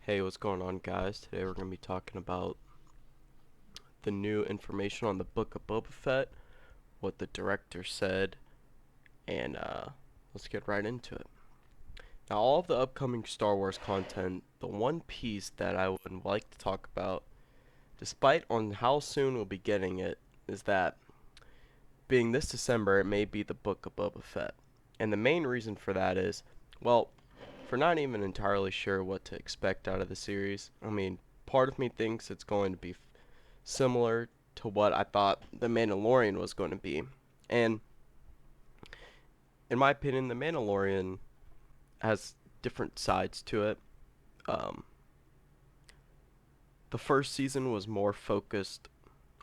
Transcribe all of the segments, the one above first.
Hey, what's going on, guys? Today we're going to be talking about the new information on the book of Boba Fett, what the director said, and let's get right into it. Now, all of the upcoming Star Wars content, the one piece that I would like to talk about, despite on how soon we'll be getting it, is that being this December, it may be the book of Boba Fett. And the main reason for that is, well, for not even entirely sure what to expect out of the series. I mean, part of me thinks it's going to be similar to what I thought The Mandalorian was going to be. And in my opinion, The Mandalorian has different sides to it. Um, the first season was more focused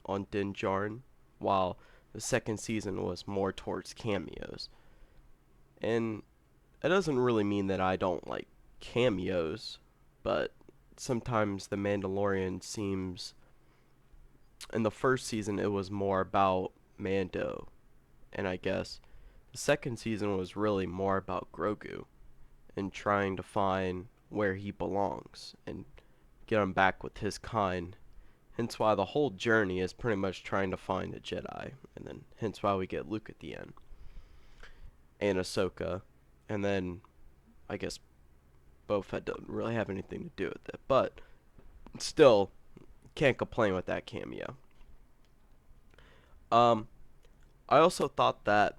on Din Djarin, while the second season was more towards cameos. And it doesn't really mean that I don't like cameos, but sometimes The Mandalorian seems, in the first season it was more about Mando, and I guess the second season was really more about Grogu and trying to find where he belongs and get him back with his kind. Hence why the whole journey is pretty much trying to find a Jedi, and then hence why we get Luke at the end and Ahsoka, and then I guess Boba Fett doesn't really have anything to do with it, but still can't complain with that cameo. Um, I also thought that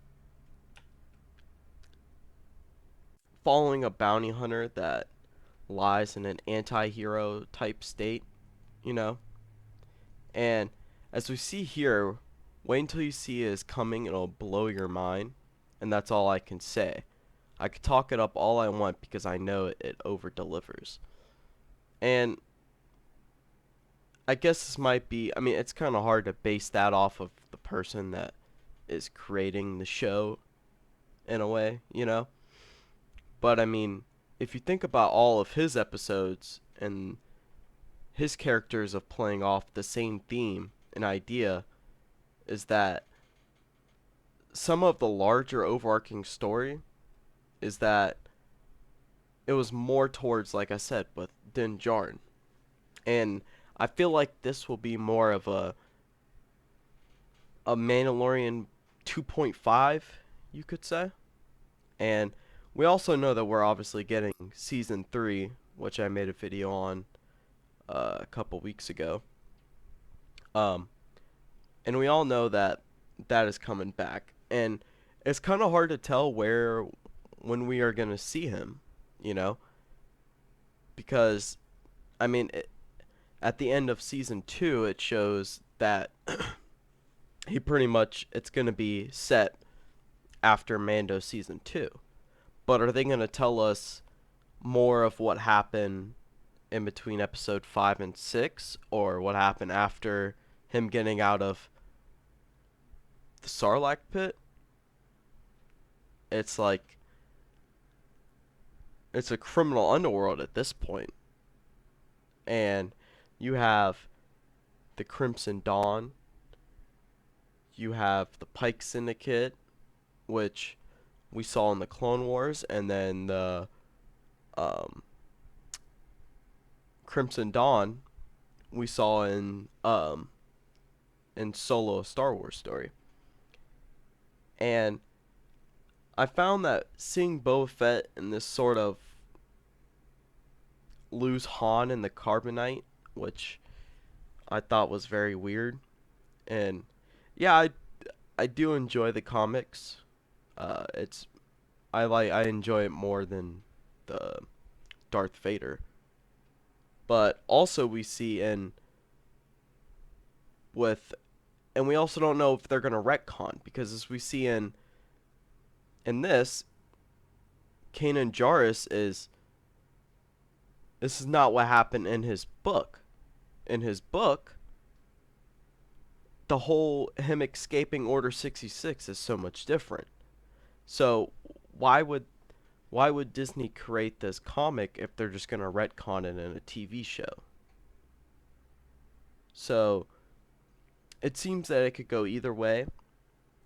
following a bounty hunter that lies in an anti-hero type state, you know, and as we see here, wait until you see it is coming, it'll blow your mind, and that's all I can say. I could talk it up all I want because I know it over delivers. And I guess this might be, I mean, it's kind of hard to base that off of the person that is creating the show in a way, you know? But I mean, if you think about all of his episodes and his characters of playing off the same theme and idea, is that some of the larger overarching story is that it was more towards, like I said, with Din Djarin. And I feel like this will be more of a Mandalorian 2.5, you could say. And we also know that we're obviously getting season 3, which I made a video on a couple weeks ago. Um, and we all know that that is coming back. And it's kind of hard to tell when we are going to see him, you know? Because, I mean, at the end of season 2, it shows that he pretty much, it's going to be set after Mando season 2. But are they going to tell us more of what happened in between episode 5 and 6, or what happened after him getting out of the Sarlacc pit? It's like it's a criminal underworld at this point. And you have the Crimson Dawn, you have the Pike Syndicate, which we saw in the Clone Wars, and then the um, Crimson Dawn we saw in Solo, a Star Wars story. And I found that seeing Boba Fett in this sort of lose Han in the Carbonite, which I thought was very weird. And yeah, I do enjoy the comics. It's I enjoy it more than the Darth Vader. But also we see in with and we also don't know if they're gonna retcon, because as we see in this, Kanan Jarrus is this is not what happened in his book. In his book, the whole him escaping Order 66 is so much different. So why would why would Disney create this comic if they're just gonna retcon it in a TV show? So it seems that it could go either way,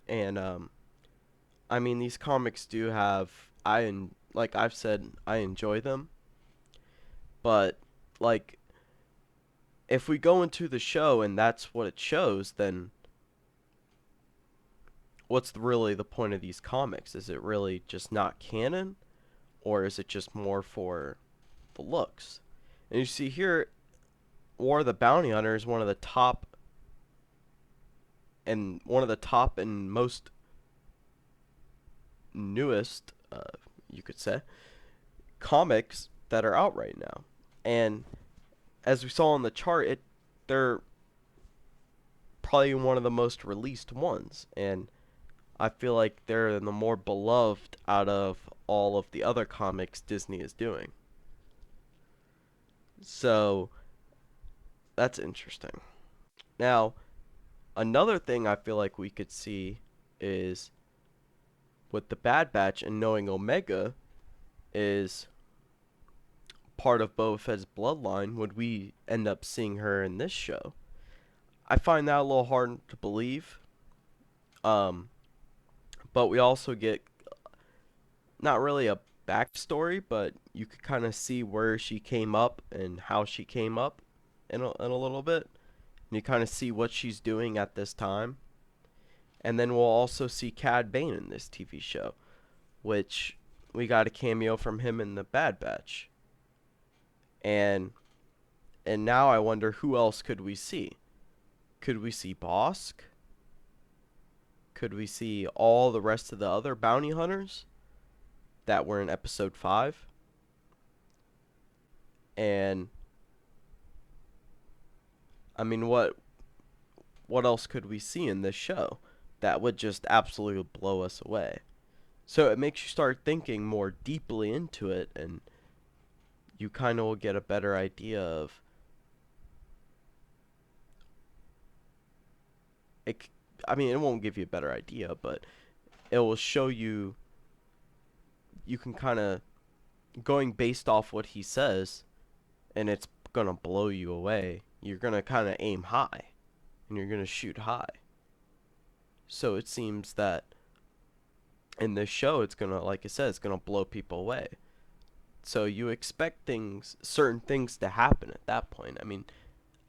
and I mean these comics do have like I've said, I enjoy them, but like, if we go into the show and that's what it shows, then what's really the point of these comics? Is it really just not canon, or is it just more for the looks? And you see here, War of the Bounty Hunter is one of the top and most newest, you could say, comics that are out right now. And as we saw on the chart, they're probably one of the most released ones, and I feel like they're the more beloved out of all of the other comics Disney is doing. So that's interesting. Now, another thing I feel like we could see is with the Bad Batch and knowing Omega is part of Boba Fett's bloodline, would we end up seeing her in this show? I find that a little hard to believe. Um, but we also get not really a backstory, but you could kind of see where she came up and how she came up in a little bit. And you kind of see what she's doing at this time. And then we'll also see Cad Bane in this TV show, which we got a cameo from him in the Bad Batch. And now I wonder who else could we see? Could we see Bosk? Could we see all the rest of the other bounty hunters that were in episode 5? And I mean, what else could we see in this show that would just absolutely blow us away? So it makes you start thinking more deeply into it, and you kind of will get a better idea of it. I mean, it won't give you a better idea, but it will show you. You can kind of going based off what he says, and it's gonna blow you away. You're gonna kind of aim high, and you're gonna shoot high. So it seems that in this show, it's gonna, like I said, it's gonna blow people away. So you expect certain things to happen at that point. I mean,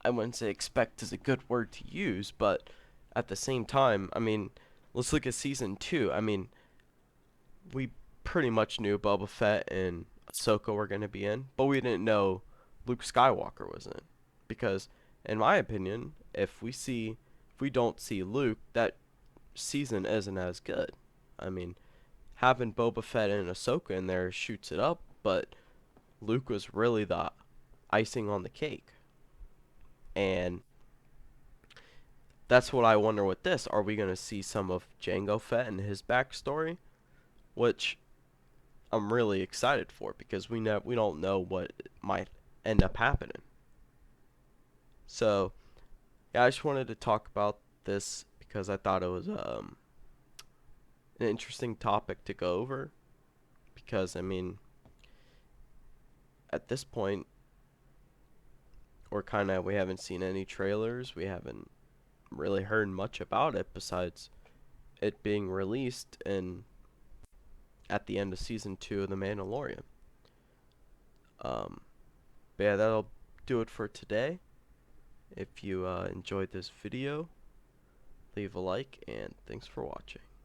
I wouldn't say expect is a good word to use, but at the same time, I mean, let's look at season 2. I mean, we pretty much knew Boba Fett and Ahsoka were going to be in, but we didn't know Luke Skywalker was in. Because, in my opinion, if we don't see Luke, that season isn't as good. I mean, having Boba Fett and Ahsoka in there shoots it up, but Luke was really the icing on the cake. And that's what I wonder with this. Are we going to see some of Jango Fett and his backstory? Which I'm really excited for, because we don't know what might end up happening. So, yeah, I just wanted to talk about this because I thought it was an interesting topic to go over. Because, I mean, at this point, we haven't seen any trailers. We haven't really heard much about it besides it being released at the end of season 2 of The Mandalorian. But yeah, that'll do it for today. If you enjoyed this video, leave a like, and thanks for watching.